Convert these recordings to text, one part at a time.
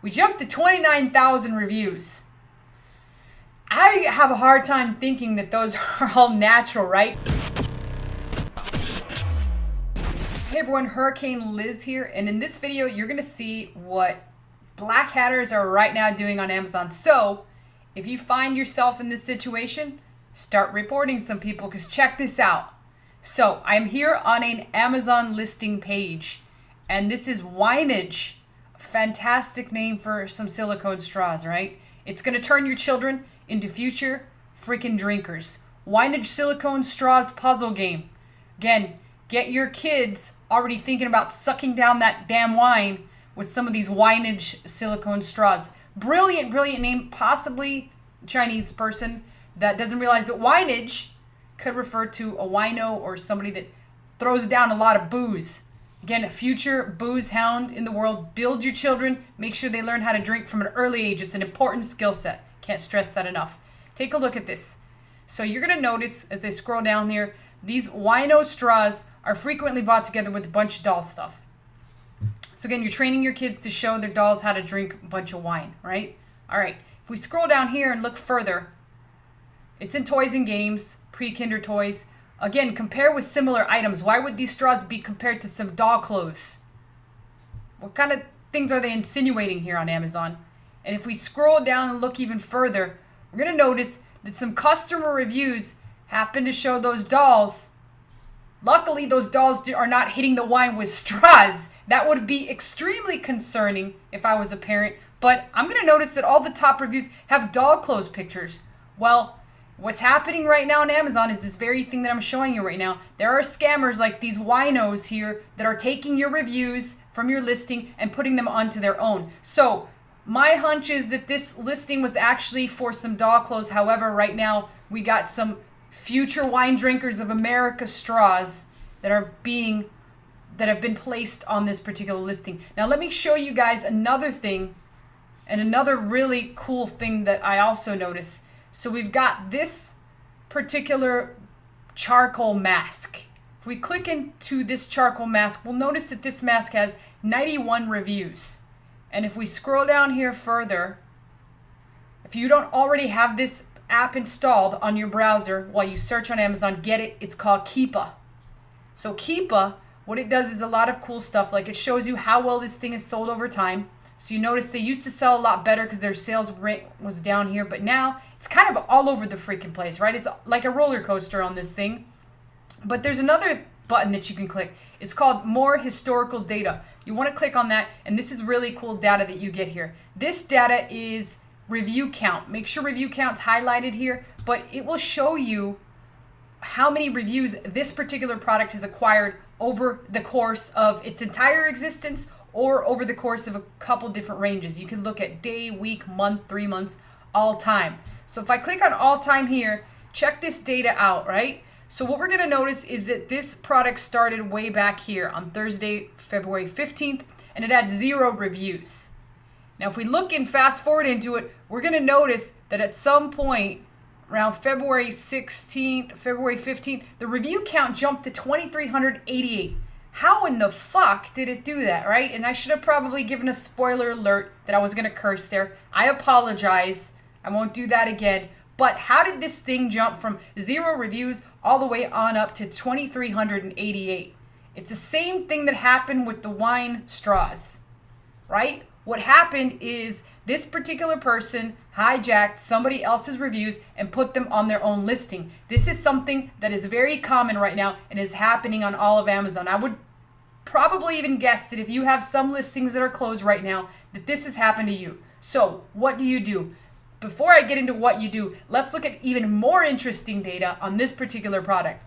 We jumped to 29,000 reviews. I have a hard time thinking that those are all natural, right? Hey everyone, Hurricane Liz here, and in this video you're going to see what black hatters are right now doing on Amazon. So if you find yourself in this situation, start reporting some people, because check this out. So I'm here on an Amazon listing page, and this is Wineage. Fantastic name for some silicone straws, right? It's going to turn your children into future freaking drinkers. Wineage silicone straws puzzle game. Again, get your kids already thinking about sucking down that damn wine with some of these Wineage silicone straws. Brilliant, brilliant name. Possibly Chinese person that doesn't realize that Wineage could refer to a wino or somebody that throws down a lot of booze. Again, a future booze hound in the world. Build your children. Make sure they learn how to drink from an early age. It's an important skill set. Can't stress that enough. Take a look at this. So you're going to notice as they scroll down here, these wino straws are frequently bought together with a bunch of doll stuff. So again, you're training your kids to show their dolls how to drink a bunch of wine, right? All right. If we scroll down here and look further, it's in toys and games, pre-kinder toys. Again, compare with similar items. Why would these straws be compared to some doll clothes? What kind of things are they insinuating here on Amazon? And if we scroll down and look even further, we're going to notice that some customer reviews happen to show those dolls. Luckily, those dolls are not hitting the wine with straws. That would be extremely concerning if I was a parent. But I'm going to notice that all the top reviews have doll clothes pictures. Well, what's happening right now on Amazon is this very thing that I'm showing you right now. There are scammers like these winos here that are taking your reviews from your listing and putting them onto their own. So my hunch is that this listing was actually for some doll clothes. However, right now we got some future wine drinkers of America straws that have been placed on this particular listing. Now let me show you guys another thing, and another really cool thing that I also noticed. So we've got this particular charcoal mask. If we click into this charcoal mask, we'll notice that this mask has 91 reviews. And if we scroll down here further, if you don't already have this app installed on your browser while you search on Amazon, get it. It's called Keepa. So Keepa, what it does is a lot of cool stuff. Like it shows you how well this thing is sold over time. So you notice they used to sell a lot better because their sales rate was down here, but now it's kind of all over the freaking place, right? It's like a roller coaster on this thing. But there's another button that you can click. It's called More Historical Data. You want to click on that, and this is really cool data that you get here. This data is review count. Make sure review count's highlighted here, but it will show you how many reviews this particular product has acquired over the course of its entire existence or over the course of a couple different ranges. You can look at day, week, month, 3 months, all time. So if I click on all time here, check this data out, right? So what we're going to notice is that this product started way back here on Thursday, February 15th, and it had 0 reviews. Now if we look and fast forward into it, we're going to notice that at some point around February 16th, February 15th, the review count jumped to 2,388. How in the fuck did it do that, right? And I should have probably given a spoiler alert that I was going to curse there. I apologize. I won't do that again. But how did this thing jump from 0 reviews all the way on up to 2,388? It's the same thing that happened with the wine straws, right? What happened is this particular person hijacked somebody else's reviews and put them on their own listing. This is something that is very common right now and is happening on all of Amazon. I would probably even guess that if you have some listings that are closed right now, that this has happened to you. So what do you do? Before I get into what you do, let's look at even more interesting data on this particular product.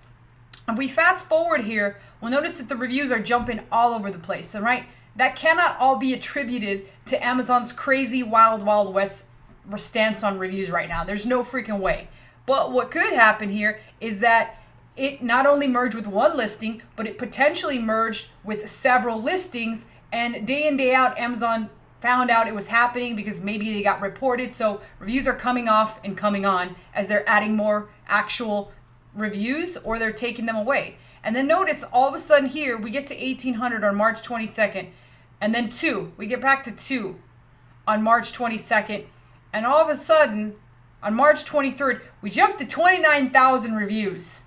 If we fast forward here, we'll notice that the reviews are jumping all over the place, all right? That cannot all be attributed to Amazon's crazy wild, wild west stance on reviews right now. There's no freaking way. But what could happen here is that it not only merged with one listing, but it potentially merged with several listings, and day in, day out, Amazon found out it was happening because maybe they got reported. So reviews are coming off and coming on as they're adding more actual reviews or they're taking them away. And then notice all of a sudden here, we get to 1,800 on March 22nd. And then 2, we get back to 2 on March 22nd. And all of a sudden, on March 23rd, we jumped to 29,000 reviews.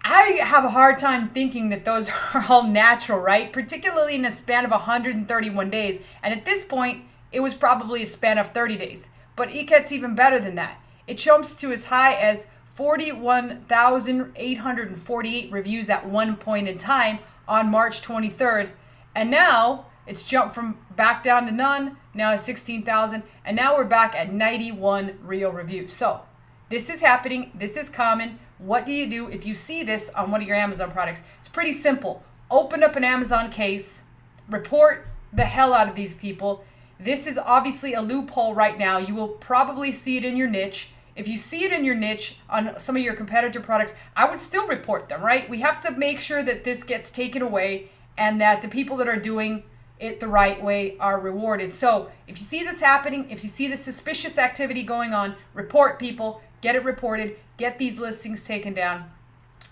I have a hard time thinking that those are all natural, right? Particularly in a span of 131 days. And at this point, it was probably a span of 30 days. But it gets even better than that. It jumps to as high as 41,848 reviews at one point in time on March 23rd. And now it's jumped from back down to none, now it's 16,000, and now we're back at 91 real reviews. So this is happening. This is common. What do you do if you see this on one of your Amazon products? It's pretty simple. Open up an Amazon case, report the hell out of these people. This is obviously a loophole right now. You will probably see it in your niche. If you see it in your niche on some of your competitor products, I would still report them, right? We have to make sure that this gets taken away and that the people that are doing it the right way are rewarded. So if you see this happening, if you see the suspicious activity going on, report people, get it reported, get these listings taken down.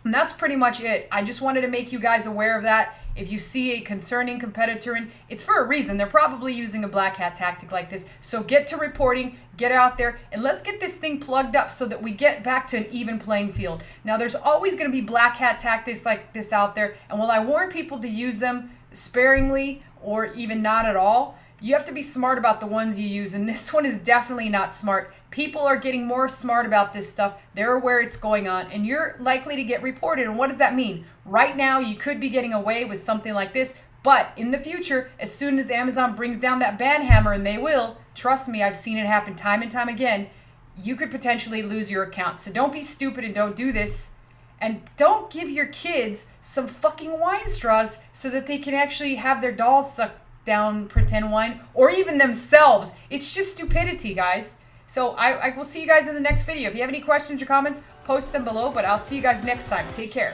And that's pretty much it. I just wanted to make you guys aware of that. If you see a concerning competitor, and it's for a reason, they're probably using a black hat tactic like this. So get to reporting, get out there, and let's get this thing plugged up so that we get back to an even playing field. Now, there's always going to be black hat tactics like this out there, and while I warn people to use them sparingly or even not at all, you have to be smart about the ones you use, and this one is definitely not smart. People are getting more smart about this stuff. They're aware it's going on, and you're likely to get reported. And what does that mean? Right now, you could be getting away with something like this, but in the future, as soon as Amazon brings down that ban hammer, and they will, trust me, I've seen it happen time and time again, you could potentially lose your account. So don't be stupid and don't do this. And don't give your kids some fucking wine straws so that they can actually have their dolls suck down pretend wine, or even themselves. It's just stupidity, guys. So I will see you guys in the next video. If you have any questions or comments, post them below, but I'll see you guys next time. Take care.